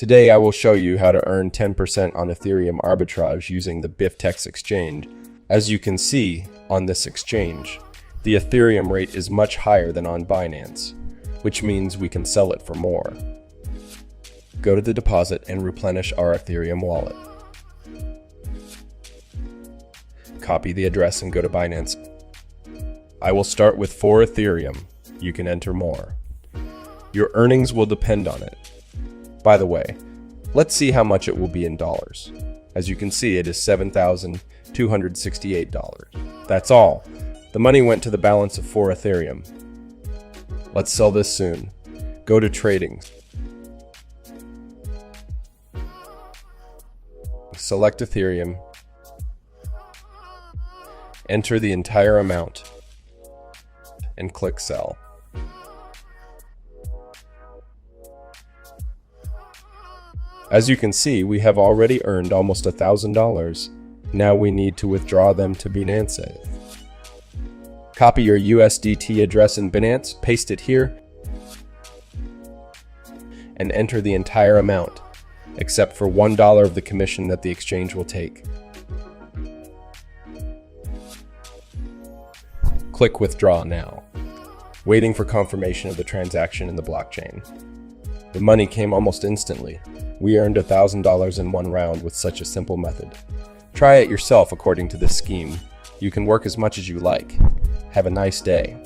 Today I will show you how to earn 10% on Ethereum arbitrage using the biftex exchange. As you can see on this exchange, the Ethereum rate is much higher than on Binance, which means we can sell it for more. Go to the deposit and replenish our Ethereum wallet. Copy the address and go to Binance. I will start with 4 Ethereum. You can enter more. Your earnings will depend on it. By the way, let's see how much it will be in dollars. As you can see, it is $7,268. That's all. The money went to the balance of 4 Ethereum. Let's sell this soon. Go to trading. Select Ethereum. Enter the entire amount and click sell. As you can see, we have already earned almost $1,000. Now we need to withdraw them to Binance. Copy your USDT address in Binance, paste it here, and enter the entire amount, except for $1 of the commission that the exchange will take. Click withdraw now, waiting for confirmation of the transaction in the blockchain. The money came almost instantly. We earned $1,000 in one round with such a simple method. Try it yourself according to this scheme. You can work as much as you like. Have a nice day.